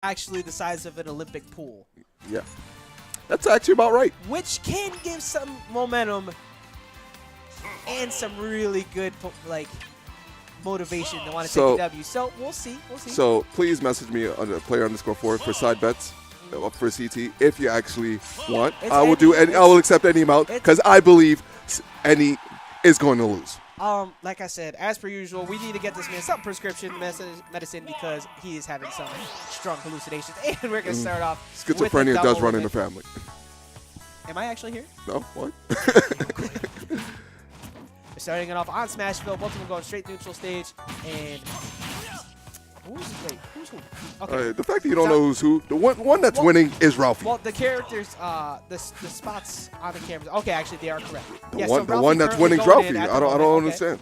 actually the size of an Olympic pool. Yeah. That's actually about right. Which can give some momentum and some really good motivation to want to take a W. So we'll see. So please message me on player_4 for side bets for CT if you actually want. I will accept any amount because I believe any is going to lose. Like I said, as per usual, we need to get this man some prescription medicine because he is having some strong hallucinations. And we're going to start off schizophrenia with does run in the family. Am I actually here? No, what? We're starting it off on Smashville. Both of them going straight neutral stage. And who's who? Okay. The fact that you don't know who's who, the one that's winning is Ralphie. Well, the characters, the spots on the cameras. Okay, actually, they are correct. The one that's winning is Ralphie. I don't understand.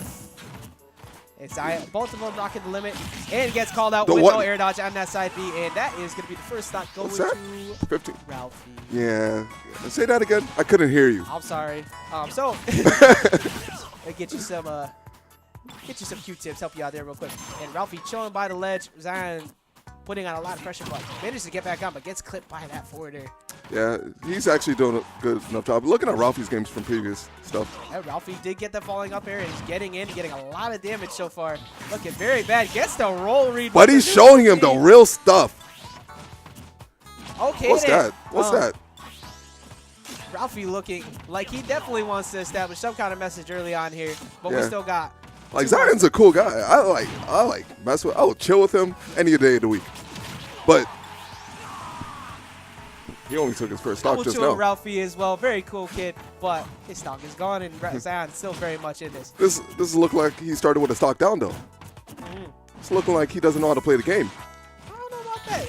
It's both of them rocking the limit, and gets called out with no air dodge on that side B, and that is going to be the first stock going to 15. Ralphie. Yeah. Say that again. I couldn't hear you. I'm sorry. So get you some Q-tips, help you out there real quick. And Ralphie chilling by the ledge. Zion putting on a lot of pressure, but manages to get back on, but gets clipped by that forwarder. Yeah, he's actually doing a good enough job. Looking at Ralphie's games from previous stuff. Yeah, Ralphie did get the falling up air and he's getting in, getting a lot of damage so far. Looking very bad. Gets the roll read. But he's showing him the real stuff. Okay, What's that? What's that? Ralphie looking like he definitely wants to establish some kind of message early on here, but we still got. Like Zion's a cool guy. I like mess with. I will chill with him any day of the week. But he only took his first stock just now. Ralphie as well, very cool kid, but his stock is gone, and Zion's still very much in this. This look like he started with a stock down though. It's looking like he doesn't know how to play the game. I don't know about that.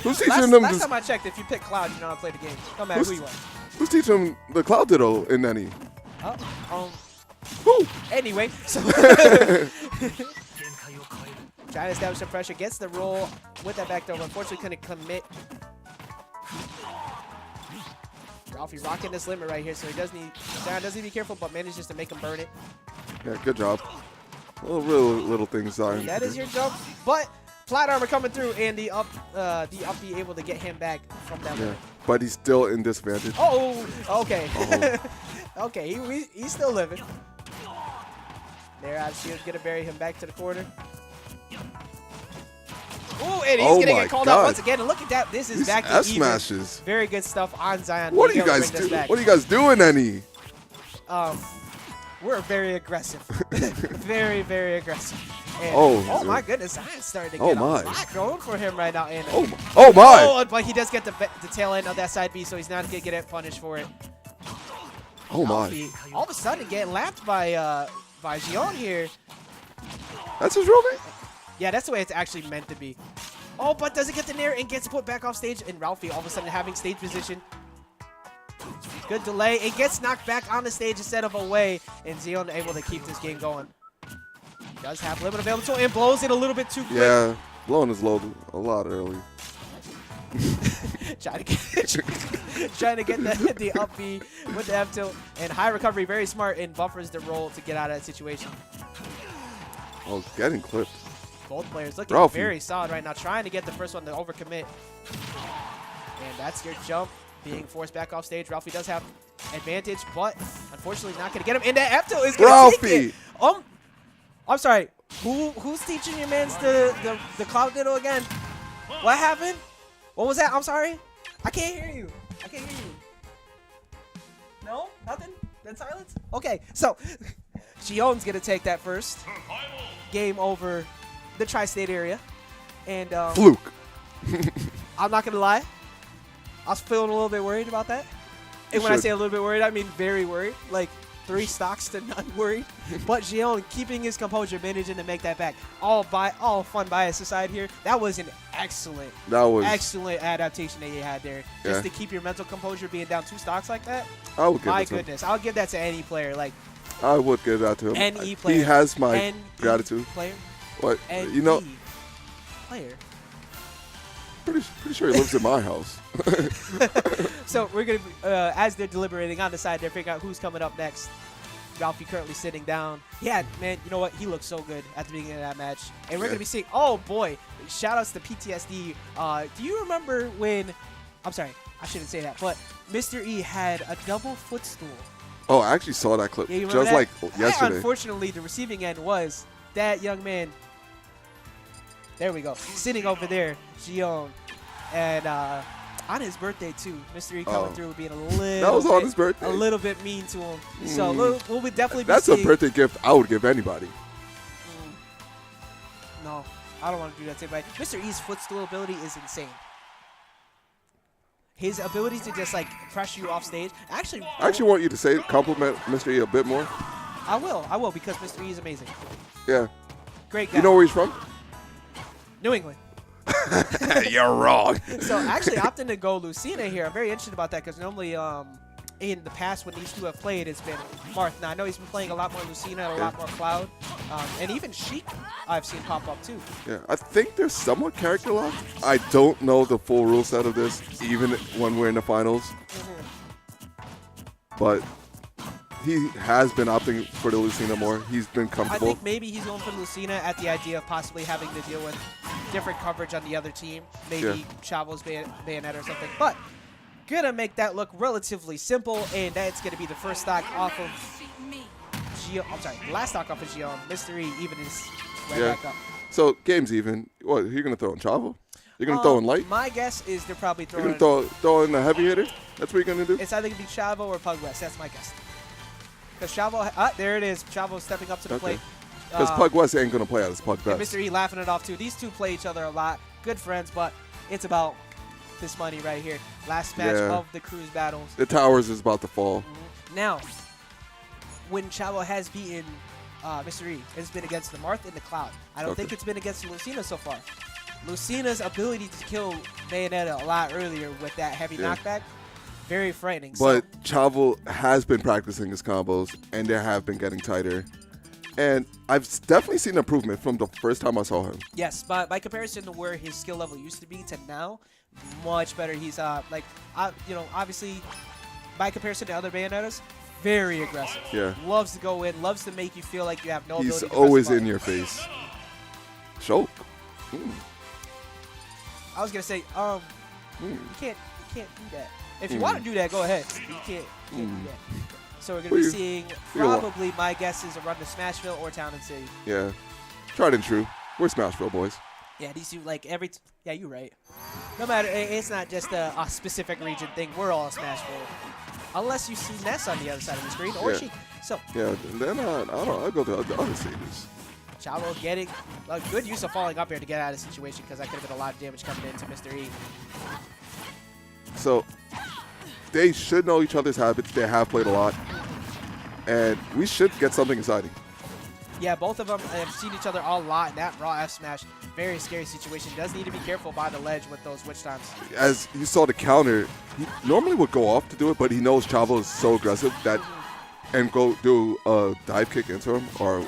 Who's teaching him? Last time I checked, if you pick Cloud, you know how to play the game. No matter who you are. Who's teaching him the Cloud Ditto in any? Who? Anyway, so trying to establish some pressure, gets the roll with that back throw, but unfortunately couldn't commit. Ralphie rocking this limit right here, so he does need to be careful, but manages to make him burn it. Yeah, good job. Little things, Zion. That is your jump, but flat armor coming through, and the up be able to get him back from that limit. But he's still in disadvantage. Oh, okay. Okay, he's still living. There, Shield's going to bury him back to the corner. Ooh, and he's going to get called out once again. And look at that. This is back to even. Smashes. Very good stuff on Zion. What are you guys doing? What are you guys doing, Annie? We're very aggressive. Very, very aggressive. And oh my goodness, Zion's starting to get a lot going for him right now. And oh my! But he does get the tail end of that side B, so he's not going to get punished for it. Oh my! All of a sudden, getting lapped by Xion here. That's his real name? Yeah, that's the way it's actually meant to be. Oh, but doesn't get the nair and gets put back off stage. And Ralphie all of a sudden having stage position. Good delay. It gets knocked back on the stage instead of away. And Xion able to keep this game going. Does have limit available to him and blows it a little bit too quick. Yeah, blowing his load a lot early. trying to get the up B with the F tilt. And high recovery, very smart, and buffers the roll to get out of that situation. Oh, getting clipped. Both players looking very solid right now, trying to get the first one to overcommit. And that's your jump being forced back off stage. Ralphie does have advantage, but unfortunately not going to get him. And that F tilt is going to take it. I'm sorry. Who's teaching your mans the Cloud Ditto again? What happened? What was that? I'm sorry. I can't hear you. No? Nothing? Then silence? Okay, so Xion's going to take that first. Game over the tri-state area. And fluke. I'm not going to lie. I was feeling a little bit worried about that. And when I say a little bit worried, I mean very worried. Like 3 stocks to none worried. But Xion keeping his composure, managing to make that back. All fun bias aside here. That was an excellent adaptation that you had there. Just to keep your mental composure being down 2 stocks like that. I would give my goodness. I'll give that to any player. Like I would give that to him. Any player. He has my gratitude. Player. What? You know. Player. Pretty sure he lives in my house. So we're gonna, as they're deliberating on the side, they're figuring out who's coming up next. Ralphie currently sitting down. Yeah, man, you know what? He looked so good at the beginning of that match. And we're going to be seeing, oh boy, shout outs to PTSD. Do you remember when, I'm sorry, I shouldn't say that, but Mr. E had a double footstool. Oh, I actually saw that clip just that? like yesterday. Unfortunately, the receiving end was that young man. There we go. Sitting over there, Gion. And on his birthday, too. Mr. E coming through being a little that was on his birthday. A little bit mean to him. So we'll definitely be That's seeing, a birthday gift I would give anybody. No, I don't want to do that to anybody. Mr. E's footstool ability is insane. His ability to just, like, press you off stage. I actually want you to say compliment Mr. E a bit more. I will, because Mr. E is amazing. Yeah. Great guy. You know where he's from? New England. You're wrong. So actually opting to go Lucina here. I'm very interested about that because normally in the past when these two have played, it's been Marth. Now I know he's been playing a lot more Lucina and a lot more Cloud. And even Sheik I've seen pop up too. Yeah, I think there's somewhat character lock. I don't know the full rule set of this, even when we're in the finals. But he has been opting for the Lucina more. He's been comfortable. I think maybe he's going for the Lucina at the idea of possibly having to deal with different coverage on the other team. Maybe Chavo's bayonet or something. But gonna make that look relatively simple, and that's gonna be the first stock off of Gio. I'm sorry, last stock off of Gio. Mystery even is right back up. So game's even. What, are you gonna throw in Chavo? You're gonna throw in light? My guess is they're probably throwing. You're gonna throw in a heavy hitter? That's what you're gonna do? It's either gonna be Chavo or Pug West. That's my guess. Because Chavo, there it is. Chavo stepping up to the plate. Because Pug West ain't going to play out as Pug Best. Mr. E laughing it off, too. These two play each other a lot. Good friends, but it's about this money right here. Last match of the cruise battles. The towers is about to fall. Now, when Chavo has beaten Mr. E, it's been against the Marth and the Cloud. I don't think it's been against Lucina so far. Lucina's ability to kill Bayonetta a lot earlier with that heavy knockback, very frightening. But Chavo has been practicing his combos, and they have been getting tighter. And I've definitely seen improvement from the first time I saw him. Yes, but by comparison to where his skill level used to be to now, much better. He's obviously, by comparison to other Bayonettas, very aggressive. Yeah. Loves to go in, loves to make you feel like you have no ability to He's always in your face. Choke. I was gonna say, you can't do that. If you want to do that, go ahead. You can't do that. So we're going to be seeing probably, my guess is a run to Smashville or Town and City. Yeah. Tried and true. We're Smashville boys. Yeah, these two, like yeah, you're right. No matter, it's not just a specific region thing. We're all Smashville. Unless you see Ness on the other side of the screen or Sheik. So. Yeah, then I'll go to the other stages. Chavo getting a good use of falling up here to get out of the situation because that could have been a lot of damage coming into Mr. E. So they should know each other's habits. They have played a lot. And we should get something exciting. Yeah, both of them have seen each other a lot. And that raw F smash, very scary situation. Does need to be careful by the ledge with those witch times. As you saw the counter, he normally would go off to do it, but he knows Chavo is so aggressive that and go do a dive kick into him, or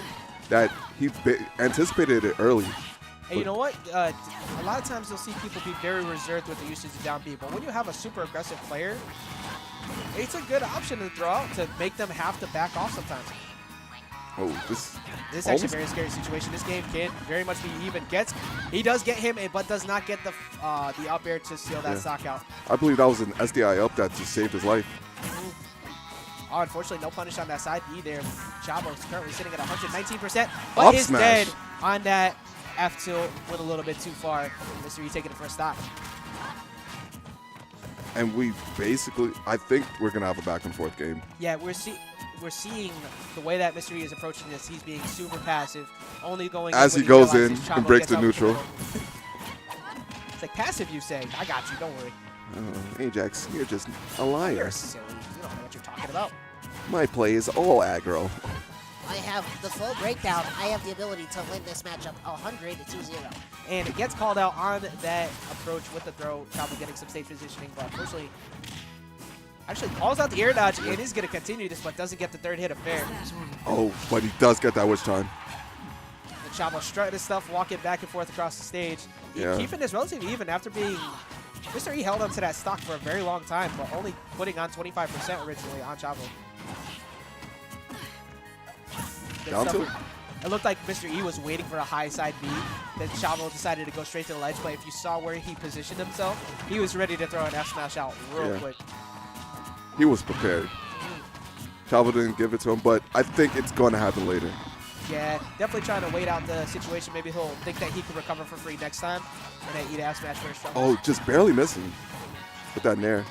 that he anticipated it early. And you know what? A lot of times you'll see people be very reserved with the usage of down B, but when you have a super aggressive player, it's a good option to throw out to make them have to back off sometimes. Oh, this is actually a very scary situation. This game can very much be even. He does get him, but does not get the up air to seal that stock out. I believe that was an SDI up that just saved his life. Oh, unfortunately, no punish on that side B there. Chavo is currently sitting at 119%, but up is smash. Dead on that F tilt. Went a little bit too far. Mr. E taking it for a stock. And we basically, I think we're going to have a back and forth game. Yeah, we're seeing the way that Mr. E is approaching this. He's being super passive, only going as he goes in and breaks the neutral. It's like passive, you say. I got you. Don't worry. Ajax, you're just a liar. You're silly. You don't know what you're talking about. My play is all aggro. I have the full breakdown. I have the ability to win this matchup 100-0. And it gets called out on that approach with the throw. Chavo getting some stage positioning, but unfortunately, actually calls out the air dodge and is going to continue this, but doesn't get the third hit of fair. Oh, but he does get that witch time. And Chavo strutting his stuff, walking back and forth across the stage. Keeping this relatively even after being... Mr. E held on to that stock for a very long time, but only putting on 25% originally on Chavo. Down two? It looked like Mr. E was waiting for a high side B. Then Chavo decided to go straight to the ledge. But if you saw where he positioned himself, he was ready to throw an F smash out real quick. He was prepared. Chavo didn't give it to him, but I think it's going to happen later. Yeah, definitely trying to wait out the situation. Maybe he'll think that he can recover for free next time and then eat F smash first. Oh, just barely missing with that nair.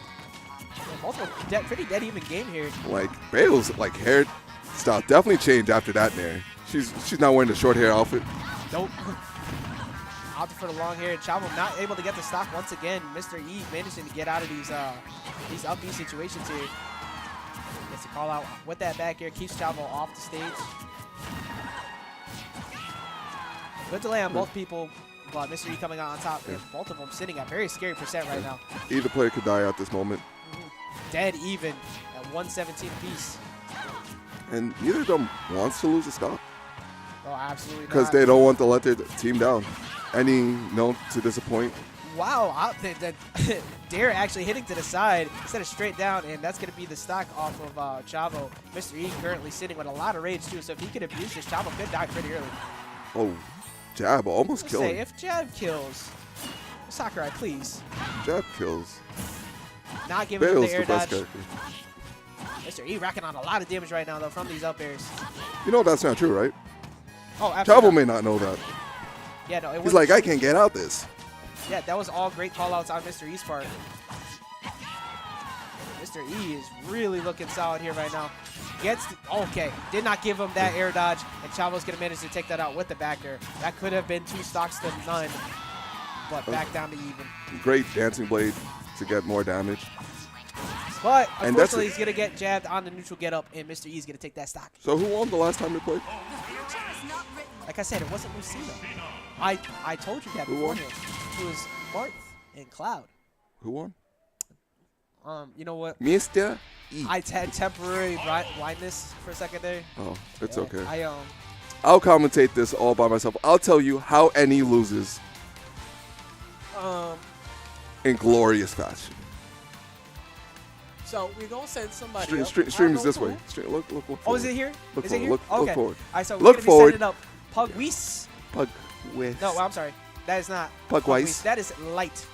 Yeah, multiple, pretty dead even game here. Like, Bale's like hair style definitely changed after that nair. She's not wearing the short hair outfit. Nope. Opted for the long hair. Chavo not able to get the stock once again. Mr. E managing to get out of these up B situations here. Gets a call out with that back air. Keeps Chavo off the stage. Good delay on both people, but Mr. E coming out on top. Yeah. Both of them sitting at very scary percent right now. Either player could die at this moment. Dead even at 117 apiece. And neither of them wants to lose a stock. Oh, absolutely not. Because they don't want to let their team down. Any known to disappoint. Wow, Dare actually hitting to the side instead of straight down, and that's going to be the stock off of Chavo. Mr. E currently sitting with a lot of rage, too, so if he could abuse this, Chavo could die pretty early. Oh, jab almost killed him. If jab kills, Sakurai, please. Jab kills. Not giving him the air dodge. Character. Mr. E racking on a lot of damage right now, though, from these up airs. You know that's not true, right? Oh, absolutely. Chavo may not know that. Yeah, no, he's like, I can't get out this. Yeah, that was all great call-outs on Mr. E's part. Mr. E is really looking solid here right now. Okay, did not give him that air dodge, and Chavo's going to manage to take that out with the back air. That could have been 2 stocks to none, but back down to even. Great dancing blade to get more damage. But unfortunately, he's going to get jabbed on the neutral get-up, and Mr. E is going to take that stock. So who won the last time they played? Like I said, it wasn't Lucino. I told you that beforehand. It was Marth and Cloud. Who won? You know what? Mr. E. I had temporary blindness for a second there. Oh, it's okay. I'll commentate this all by myself. I'll tell you how NE loses. In glorious fashion. So we're gonna send somebody. Stream is this way. Look forward. Oh, is it here? Look is forward. It here? Look okay. forward. All right, so we're look gonna forward. be sending up Pugwees. Pugwees. No, I'm sorry. That is not Pugwees. That is Light.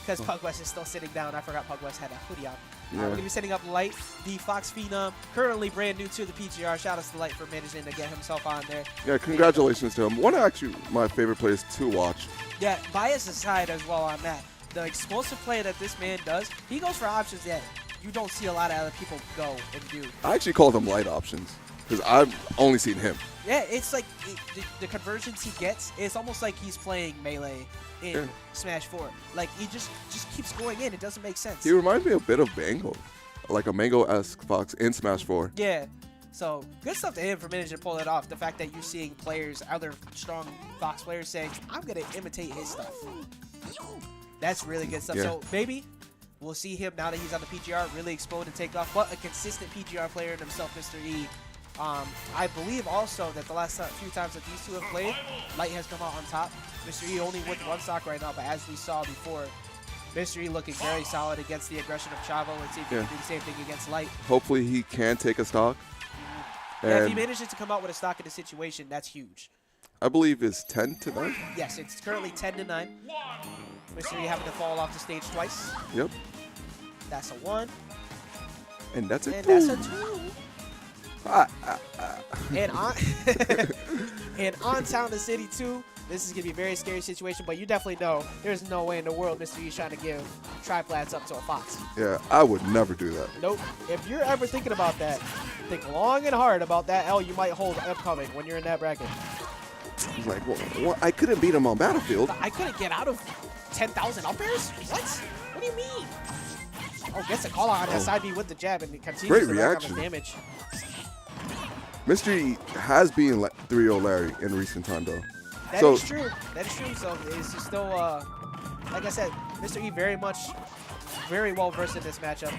Because Pugwest is still sitting down. I forgot Pugwest had a hoodie on. We're going to be sending up Light, the Fox Phenom, currently brand new to the PGR. Shout out to Light for managing to get himself on there. Yeah, congratulations to him. One of actually my favorite players to watch. Yeah, bias aside as well on that. The explosive play that this man does, he goes for options that you don't see a lot of other people go and do. I actually call them light options because I've only seen him. Yeah, it's like the conversions he gets, it's almost like he's playing Melee in Smash 4. Like, he just keeps going in. It doesn't make sense. He reminds me a bit of Mango, like a Mango-esque Fox in Smash 4. Yeah. So, good stuff to him for managing to pull it off. The fact that you're seeing players, other strong Fox players saying, I'm going to imitate his stuff. That's really good stuff. Yeah. So, maybe we'll see him now that he's on the PGR really explode and take off. But a consistent PGR player in himself, Mr. E. I believe also that the last few times that these two have played, Light has come out on top. Mr. E only with 1 stock right now, but as we saw before, Mr. E looking very solid against the aggression of Chavo. Let's see if he can do the same thing against Light. Hopefully he can take a stock. Yeah, if he manages to come out with a stock in the situation, that's huge. I believe it's 10-9. Yes, it's currently 10-9. Mr. E having to fall off the stage twice. Yep. That's a 1. And that's a 2. That's a 2. And on and on Town to City 2, this is going to be a very scary situation, but you definitely know there's no way in the world Mr. E's trying to give triplats up to a Fox. Yeah, I would never do that. Nope. If you're ever thinking about that, think long and hard about that L you might hold upcoming when you're in that bracket. He's like, well, I couldn't beat him on Battlefield. I couldn't get out of 10,000 up airs? What? What do you mean? Oh, gets a call out on that side B with the jab, and he continues to rack on the damage. Mr. E has been 3-0 Larry in recent time, though. That is true. That is true. So it's just still, like I said, Mr. E very well versed in this matchup.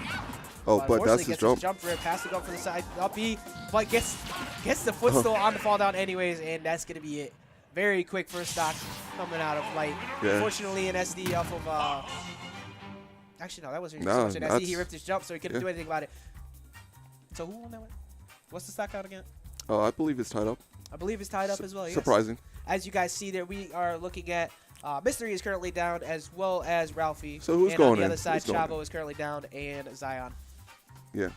Oh, but that's his jump. Jump rip, has to go for the side up B, but gets the footstool on the fall down anyways, and that's gonna be it. Very quick first stock coming out of Light. Yeah. Fortunately, an SD off of. Actually, no, that wasn't so much an SD. He ripped his jump, so he couldn't do anything about it. So who won that one? What's the stock out again? I believe it's tied up. I believe it's tied up as well, yes. Surprising. As you guys see there, we are looking at Mystery is currently down, as well as Ralphie. So who's and going on the in? other side, Who's going Chavo is currently down, and Zion. Yeah.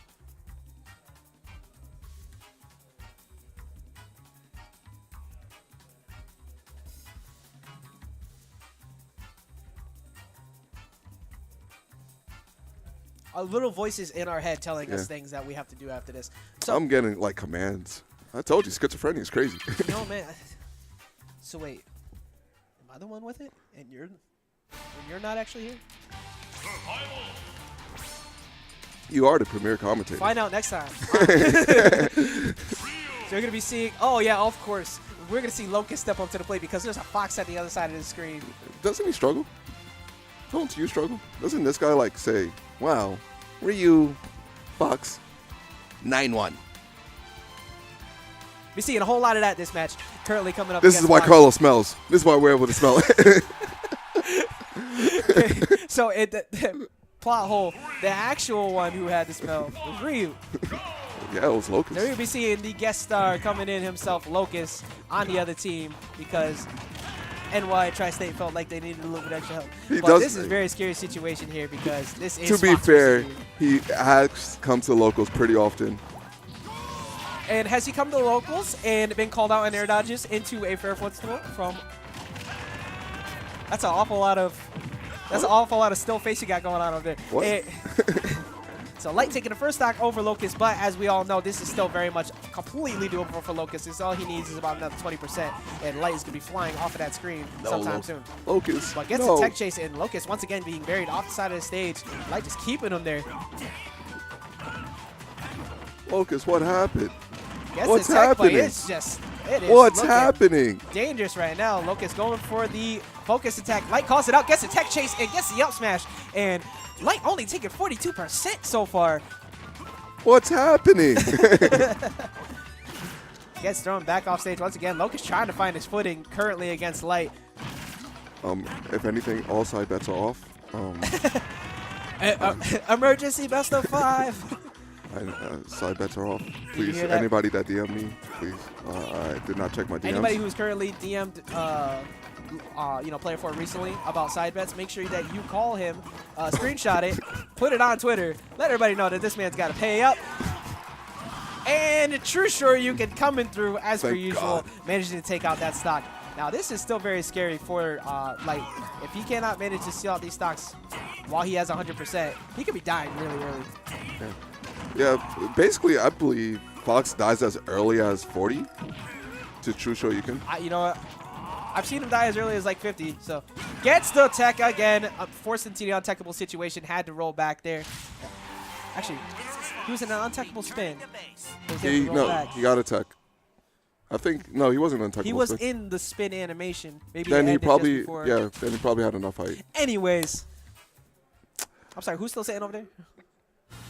Our little voices in our head telling us things that we have to do after this. So I'm getting like commands. I told you, schizophrenia is crazy. you know, man. So wait, am I the one with it? And you're not actually here? You are the premier commentator. Find out next time. So you're gonna be seeing. Oh yeah, of course. We're gonna see Locust step up to the plate because there's a Fox at the other side of the screen. Doesn't he struggle? Don't you struggle? Doesn't this guy like say, "Wow, Ryu, Fox, 9-1." We're seeing a whole lot of that this match. Currently coming up. This is why Fox. Carlos smells. This is why we're able to smell it. So the plot hole, the actual one who had the smell was Ryu. Yeah, it was Locust. There you'll be seeing the guest star coming in himself, Locust, on the other team because NY Tri-State felt like they needed a little bit extra help. But this is a very scary situation here because this is. To be fair, he has come to locals pretty often. And has he come to the locals and been called out on air dodges into a fair footstool from? That's an awful lot of. That's an awful lot of still face you got going on over there. What? So Light taking the first stock over Locust, but as we all know, this is still very much completely doable for Locust. This all he needs is about another 20%, and Light is going to be flying off of that screen sometime soon. Locust. But gets a tech chase, and Locust once again being buried off the side of the stage. Light just keeping him there. Locust, what happened? Gets What's the tech, happening? But it's just, it is What's looking happening? dangerous right now. Locust going for the focus attack. Light calls it out, gets a tech chase, and gets the up smash. And Light only taking 42% so far. What's happening? Gets thrown back off stage once again. Locust trying to find his footing currently against Light. If anything, all side bets are off. Emergency best of 5. Side bets are off. Please, anybody that DM me, please. I did not check my DMs. Anybody who's currently DM'd, Player 4 recently about side bets, make sure that you call him, screenshot it, put it on Twitter, let everybody know that this man's got to pay up. And True Sure you can come in through as per usual, managing to take out that stock. Now this is still very scary for Light. If he cannot manage to steal out these stocks while he has 100%, he could be dying really early. Yeah, basically, I believe Fox dies as early as 40 to True Shoryuken. You know what? I've seen him die as early as like 50. So gets the tech again. Forced into the untechable situation. Had to roll back there. Actually, he was in an untechable spin. He got a tech. I think no, he wasn't untechable. He was in the spin animation. Maybe then he probably then he probably had enough height. Anyways, I'm sorry. Who's still sitting over there?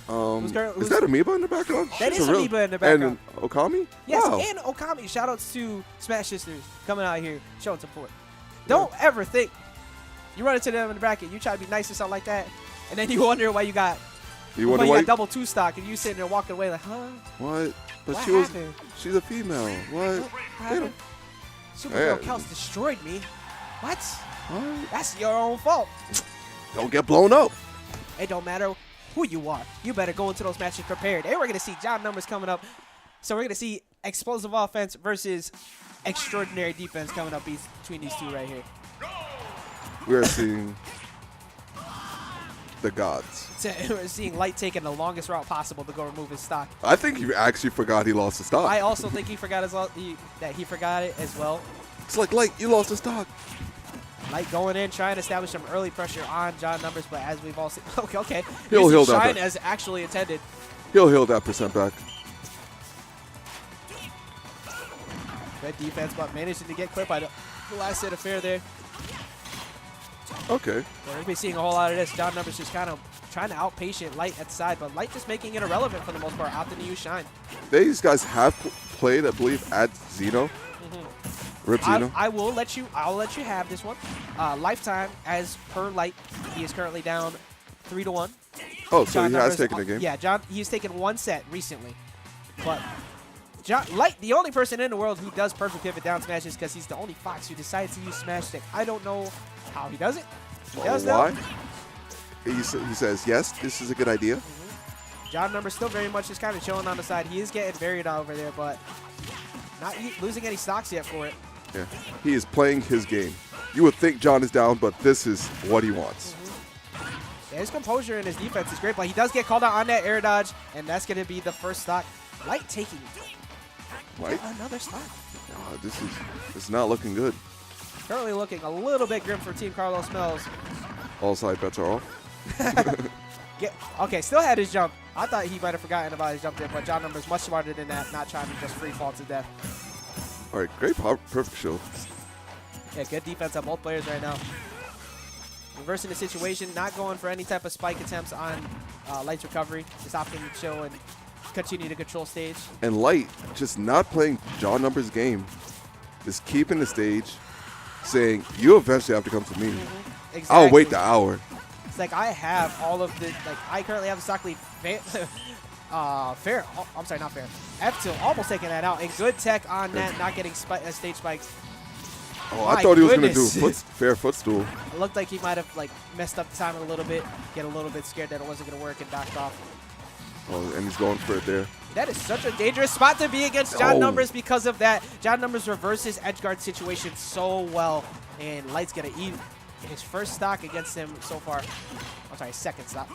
Is that Amoeba in the background? That is Amoeba in the background. And Okami? Yes, wow. and Okami. Shoutouts to Smash Sisters coming out here showing support. Don't ever think you run into them in the bracket, you try to be nice or something like that, and then you wonder why you got double 2 stock and you sitting there walking away like, huh? What? But what she's a female. What? happened? Supergirl Couch destroyed me. What? That's your own fault. Don't get blown up. It don't matter who you are. You better go into those matches prepared. And we're going to see John numbers coming up. So we're going to see explosive offense versus extraordinary defense coming up between these two right here. We are seeing the gods. We're seeing Light taking the longest route possible to go remove his stock. I think he actually forgot he lost his stock. I also think he forgot that he forgot it as well. It's like, Light, you lost his stock. Light going in, trying to establish some early pressure on John numbers, but as we've all seen, okay. He'll heal that Shine back. as actually intended. He'll heal that % back. Good defense, but managing to get clipped by the last hit of fair there. Okay. We're going to be seeing a whole lot of this. John numbers just kind of trying to outpatient Light at the side, but Light just making it irrelevant for the most part, opting to use Shine. These guys have played, I believe, at Xeno. Rip Xeno. I'll let you have this one. Lifetime, as per Light, he is currently down 3-1. Oh, so he has taken a game? Yeah, John, he's taken one set recently. But Light, the only person in the world who does perfect pivot down smashes because he's the only Fox who decides to use smash stick. I don't know how he does it. He does why? though. He says, yes, this is a good idea. John Numbers still very much just kind of chilling on the side. He is getting buried over there, but not losing any stocks yet for it. Yeah, he is playing his game. You would think John is down, but this is what he wants. Yeah, his composure and his defense is great, but he does get called out on that air dodge, and that's going to be the first stock. Light taking Light? another stock. This is not looking good. Currently looking a little bit grim for Team Carlos Mills. All side bets are off. Okay, still had his jump. I thought he might have forgotten about his jump there, but John Numbers much smarter than that, not trying to just free fall to death. All right, great perfect shield. Yeah, good defense on both players right now. Reversing the situation, not going for any type of spike attempts on Light's recovery. Just opting to chill and continue to control stage. And Light just not playing John Numbers' game, just keeping the stage, saying, you eventually have to come to me. Exactly. I'll wait the hour. It's like I have all of the, I currently have the stock lead fair. I'm sorry, not fair. F2 almost taking that out. And good tech on that, not getting stage spikes. Oh, I thought he was going to do a fair footstool. It looked like he might have messed up the timing a little bit, get a little bit scared that it wasn't going to work and docked off. Oh, and he's going for it there. That is such a dangerous spot to be against John Numbers because of that. John Numbers reverses edge guard situation so well, and Light's going to eat his first stock against him so far. I'm sorry, second stock.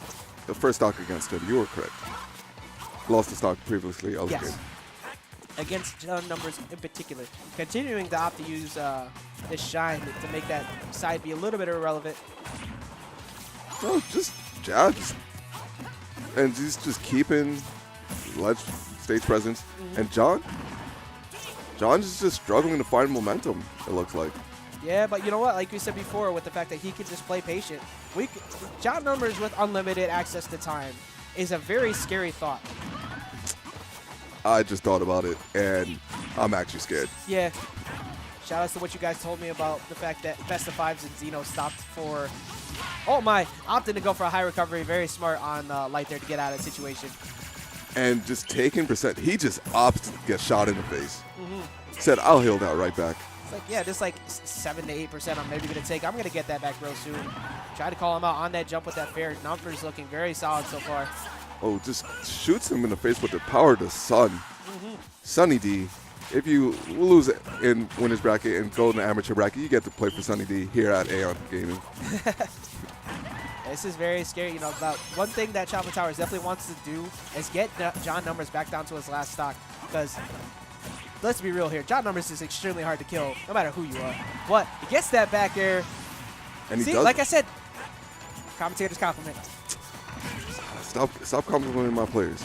The first stock against him, you were correct. Lost the stock previously. Yes. Against John Numbers in particular. Continuing to opt to use this shine to make that side be a little bit irrelevant. No, just jabs. And he's just keeping ledge stage presence. And John is just struggling to find momentum, it looks like. Yeah, but you know what? Like we said before, with the fact that he can just play patient, John Numbers with unlimited access to time is a very scary thought. I just thought about it, and I'm actually scared. Yeah. Shout out to what you guys told me about the fact that best of fives and Xeno stopped for, oh my, opting to go for a high recovery. Very smart on Light there to get out of the situation. And just taking percent, he just opts to get shot in the face. Said, I'll heal that right back. It's like, yeah, just like 7 to 8% I'm maybe going to take. I'm going to get that back real soon. Try to call him out on that jump with that fair. Numbers looking very solid so far. Oh, just shoots him in the face with the power of the sun. Sunny D. If you lose in winner's bracket and go in the amateur bracket, you get to play for Sunny D here at AON Gaming. This is very scary. You know, about one thing that Chavo Towers definitely wants to do is get John Numbers back down to his last stock. Because let's be real here, John Numbers is extremely hard to kill, no matter who you are. But he gets that back air. And see, like I said, commentator's compliment. Stop complimenting my players.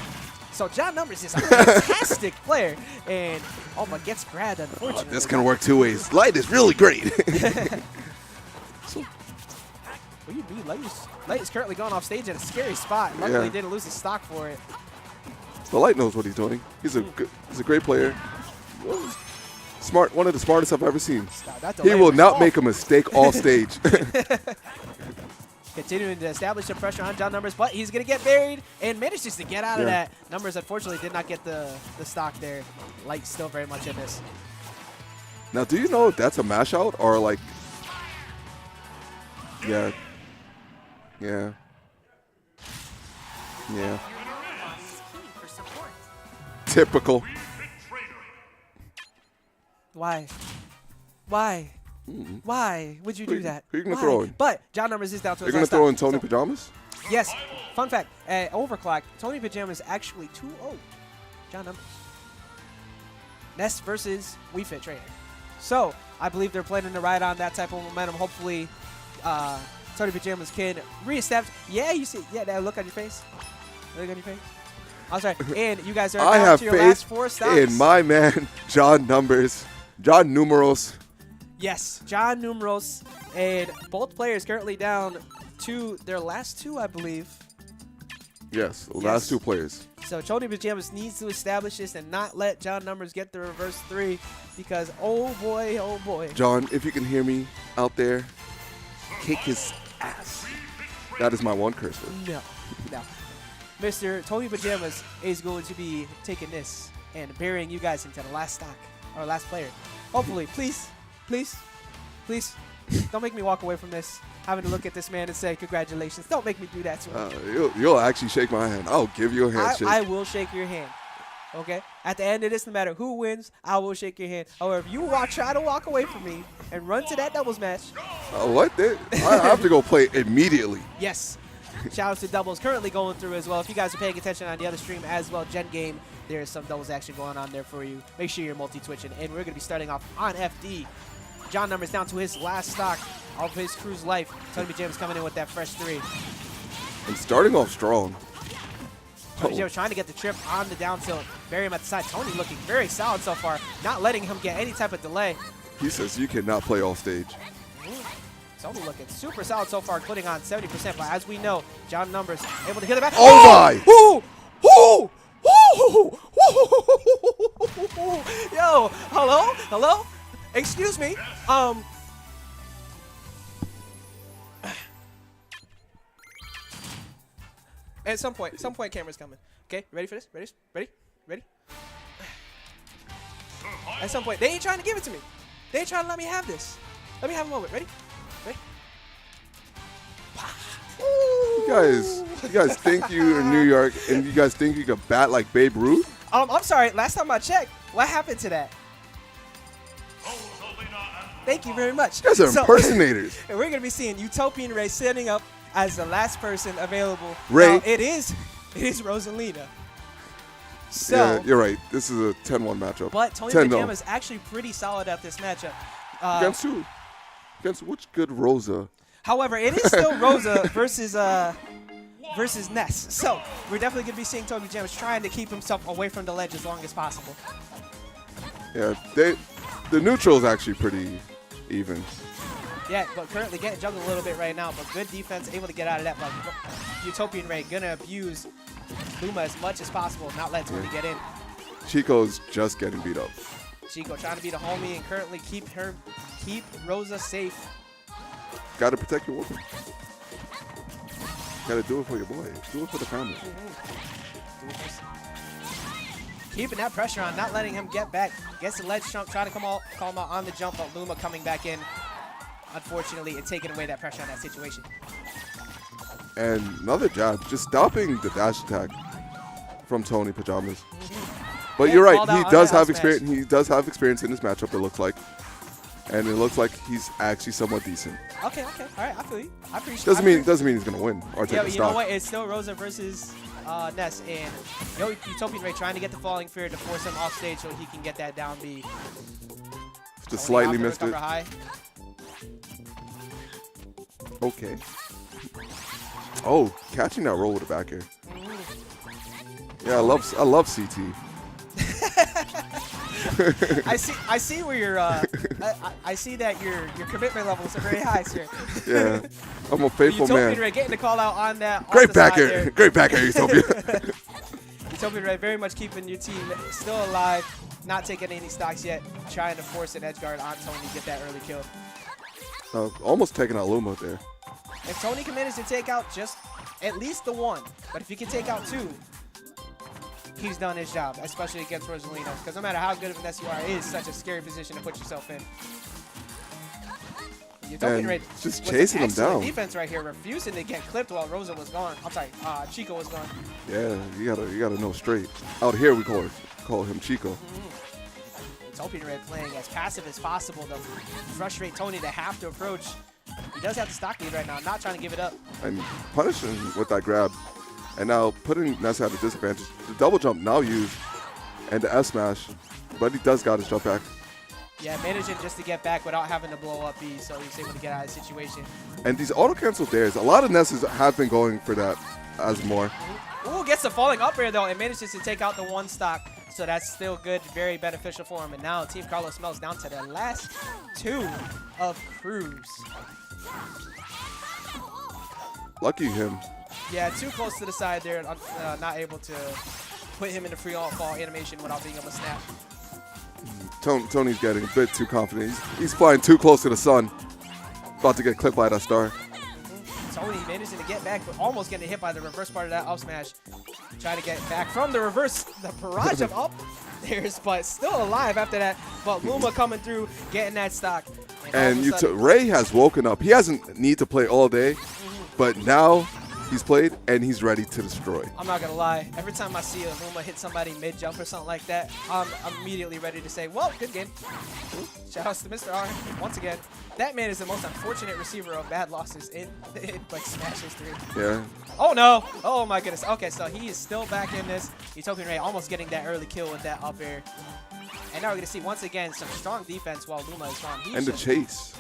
So John Numbers is a fantastic player, and but gets grabbed, unfortunately. This can work two ways. Light is really great. What do you mean? Light is currently going off stage at a scary spot. Luckily, didn't lose his stock for it. But Light knows what he's doing. He's a great player. Smart, one of the smartest I've ever seen. He will not make a mistake off stage. Continuing to establish some pressure on John Numbers, but he's going to get buried and manages to get out of that. Numbers, unfortunately, did not get the stock there. Light still very much in this. Now, do you know if that's a mash out or like... Yeah. Typical. Why? Why would you do that? Who are you going to throw in? But John Numbers is down to his You're going to throw in Tony Pajamas? Yes. Fun fact, at Overclock, Tony Pajamas actually 2-0 John Numbers. Ness versus Wii Fit Trainer. So, I believe they're planning to ride on that type of momentum. Hopefully, Tony Pajamas can reestablish. Yeah, you see, that look on your face. Look on your face. I'm sorry. And you guys are down to your last 4 stocks. In my man, John Numbers. John Numeros. Yes, John Numeros. And both players currently down to their last 2, I believe. Yes, the last 2 players. So Tony Pajamas needs to establish this and not let John Numbers get the reverse 3 because, oh boy. John, if you can hear me out there, kick his ass. That is my one curse word. No. Mr. Tony Pajamas is going to be taking this and burying you guys into the last stock, or last player. Hopefully, please, please, please, don't make me walk away from this having to look at this man and say, congratulations. Don't make me do that to him. You'll actually shake my hand. I'll give you a handshake. I will shake your hand. Okay? At the end of this, no matter who wins, I will shake your hand. However, if you try to walk away from me and run to that doubles match. What? I have to go play immediately. Yes. Shout out to doubles currently going through as well. If you guys are paying attention on the other stream as well, Gen Game, there's some doubles action going on there for you. Make sure you're multi-twitching. And we're going to be starting off on FD. John Numbers down to his last stock of his crew's life. Tony Jim's coming in with that fresh 3. And starting off strong. Tony Jim's trying to get the trip on the down tilt. Bury him at the side. Tony looking very solid so far. Not letting him get any type of delay. He says you cannot play off stage. Tony looking super solid so far, including on 70%. But as we know, John Numbers able to hit it back. Oh my! Ooh! Ooh! Ooh! Yo! Hello? Hello? Excuse me. At some point, camera's coming. Okay, ready for this? Ready? At some point, they ain't trying to give it to me. They ain't trying to let me have this. Let me have a moment. Ready? You guys think you're in New York and you guys think you could bat like Babe Ruth? I'm sorry. Last time I checked, what happened to that? Thank you very much. You guys are impersonators. And we're gonna be seeing Utopian Ray standing up as the last person available. Ray. Now, it is Rosalina. So, yeah, you're right. This is a 10-1 matchup. But Tony Pajama is actually pretty solid at this matchup. Against who? Against which good Rosa? However, it is still Rosa versus Ness. So we're definitely going to be seeing Tony Jams trying to keep himself away from the ledge as long as possible. Yeah, the neutral is actually pretty even. Yeah, but currently getting juggled a little bit right now. But good defense, able to get out of that. But Utopian Ray going to abuse Luma as much as possible, not let Tony get in. Chico's just getting beat up. Chico trying to beat a homie and currently keep Rosa safe. Got to protect your woman. Got to do it for your boy. Do it for the family. Keeping that pressure on, not letting him get back. Gets the ledge jump, trying to call him out on the jump, but Luma coming back in, unfortunately, and taking away that pressure on that situation. And another jab, just stopping the dash attack from Tony Pajamas. But you're right, he does have experience. He does have experience in this matchup, it looks like. And it looks like he's actually somewhat decent. Okay. All right, I feel you. I appreciate it. Doesn't mean he's going to win or take a you stock. know what? It's still Rosa versus Ness. And Utopian Ray trying to get the falling fear to force him off stage so he can get that down B. Just slightly missed it. High. Okay. Oh, catching that roll with the back air. Yeah, I love CT. I see where you're. I see that your commitment levels are very high, sir. Yeah, I'm a faithful man. Utopian Ray getting the call out on that. Great back air, Utopia. Utopian Ray very much keeping your team still alive, not taking any stocks yet, trying to force an edge guard on Tony to get that early kill. Almost taking out Luma there. If Tony can manage to take out just at least the one, but if he can take out 2. He's done his job, especially against Rosalina. Because no matter how good of an SUR, it is such a scary position to put yourself in. And just chasing him down. Defense right here, refusing to get clipped while Rosa was gone. I'm sorry, Chico was gone. Yeah, you gotta know straight. Out here we call him Chico. Utopian Ray playing as passive as possible to frustrate Tony to have to approach. He does have the stock lead right now, not trying to give it up. And punishing with that grab. And now putting Ness at a disadvantage. The double jump now used and the F smash, but he does got his jump back. Yeah, managing just to get back without having to blow up B, so he's able to get out of the situation. And these auto-cancel dairs, a lot of Nesses have been going for that as more. Ooh, gets the falling up air though, and manages to take out the 1 stock, so that's still good, very beneficial for him. And now Team Carlos Smells down to the last 2 of Cruz. Lucky him. Yeah, too close to the side there, not able to put him in the free fall animation without being able to snap. Tony's getting a bit too confident. He's flying too close to the sun. About to get clipped by that star. Tony managing to get back, but almost getting hit by the reverse part of that up smash. Trying to get back from the reverse, the barrage of up There's but still alive after that. But Luma coming through, getting that stock. And Ray has woken up. He hasn't need to play all day, but now he's played and he's ready to destroy. I'm not gonna lie. Every time I see a Luma hit somebody mid jump or something like that, I'm immediately ready to say, "Well, good game." Shout outs to Mr. R once again. That man is the most unfortunate receiver of bad losses in like Smash history. Yeah. Oh no! Oh my goodness. Okay, so he is still back in this. Utopian Ray almost getting that early kill with that up air. And now we're gonna see once again some strong defense while Luma is strong. And the chase.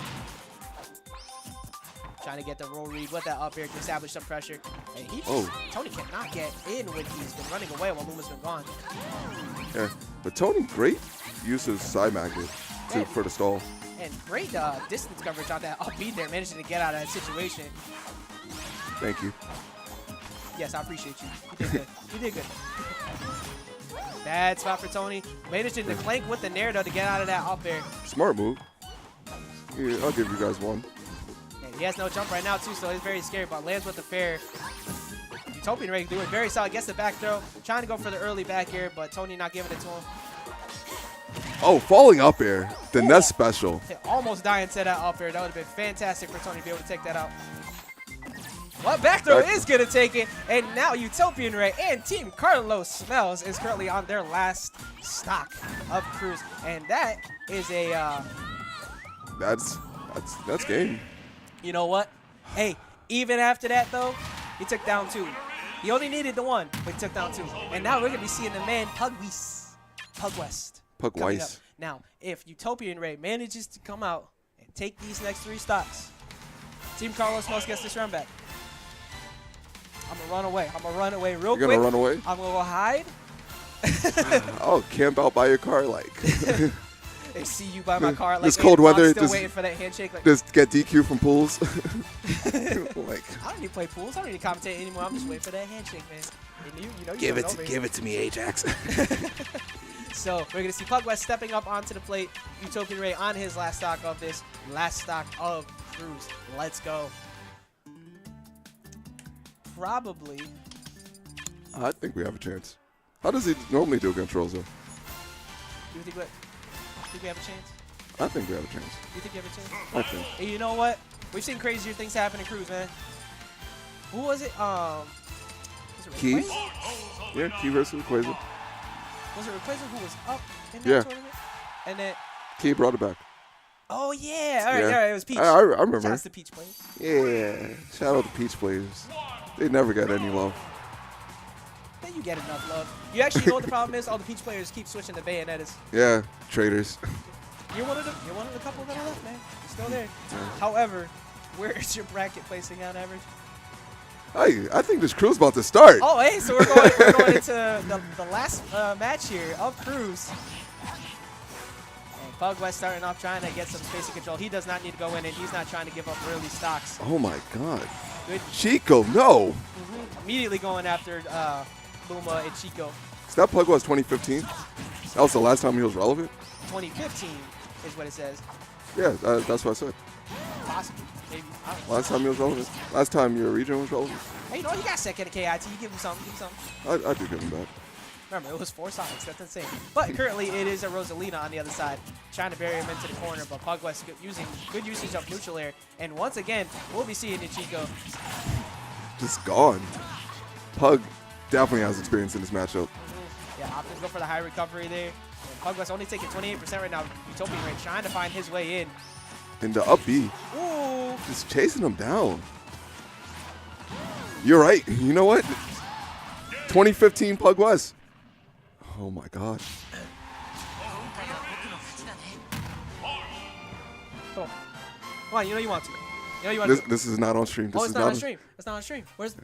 Trying to get the roll read with that up air to establish some pressure. And Tony cannot get in when he's been running away while Luma's been gone. Yeah, but Tony, great use of side magnet for the stall. And great distance coverage on that up beat there, managing to get out of that situation. Thank you. Yes, I appreciate you. You did good. You did good. Bad spot for Tony. Managing to clank with the Nair though to get out of that up air. Smart move. Yeah, I'll give you guys one. He has no jump right now, too, so he's very scared, but lands with the fair. Utopian Ray doing very solid. Gets the back throw. Trying to go for the early back air, but Tony not giving it to him. Oh, falling up air. The Nest special. Almost dying to that up air. That would have been fantastic for Tony to be able to take that out. Well, back throw is going to take it. And now Utopian Ray and Team Carlos Smells is currently on their last stock of Cruz. And that is a... That's game. You know what? Hey, even after that, though, he took down 2. He only needed the 1, but he took down 2. And now we're going to be seeing the man Pugwest. Now, if Utopian Ray manages to come out and take these next 3 stocks, Team Carlos Smells gets this run back. I'm going to run away. I'm going to run away real quick. You're going to run away? I'm going to go hide. Oh, camp out by your car like. They see you by my car like this cold weather. Still waiting for that handshake. Like, just get DQ from pools. Like, I don't need to play pools. I don't need to commentate anymore. I'm just waiting for that handshake, man. And you know give it to me, Ajax. So we're gonna see Pugwest stepping up onto the plate. Utopian Ray on his last stock of this last stock of Cruz. Let's go. Probably. I think we have a chance. How does he normally do against Rosa? Do you think we have a chance? I think we have a chance. You think you have a chance? I think. Hey, you know what? We've seen crazier things happen in Cruz, man. Who was it? Was it Key? Yeah, Key versus Rayquaza. Was it Rayquaza who was up in that tournament? And then Key brought it back. Oh yeah, all right, it was Peach. I remember. Shout out to Peach players. Yeah, shout out to Peach players. They never got any love. Then you get enough love. You actually know what the problem is? All the Peach players keep switching to Bayonettas. Yeah, traitors. You're one of the couple that are left, man. You're still there. However, where is your bracket placing on average? I think this Crew's about to start. Oh, hey, so we're going into the last match here of Cruz. And Pugwest starting off trying to get some spacing control. He does not need to go in, and he's not trying to give up early stocks. Oh my God. Good. Chico, no. Immediately going after Luma and Chico. Is that Pugwest 2015? That was the last time he was relevant? 2015 is what it says. Yeah, that's what I said. Possibly. Maybe. Last time he was relevant? Last time your region was relevant? Hey, you know, he got second at KIT. You give him something. I do give him that. Remember, it was 4 Sonics. That's insane. But currently, it is a Rosalina on the other side, trying to bury him into the corner. But Pugwest using good usage of neutral air. And once again, we'll be seeing Ichiko. Just gone. Pug definitely has experience in this matchup. Yeah, options go for the high recovery there. And Pugwest only taking 28% right now. Utopian Ray trying to find his way in. In the up B. Ooh. Just chasing him down. You're right. You know what? 2015 Pugwest. Oh my God. Come on, you know you want to. This is not on stream. It's not on stream. It's not on stream. Where's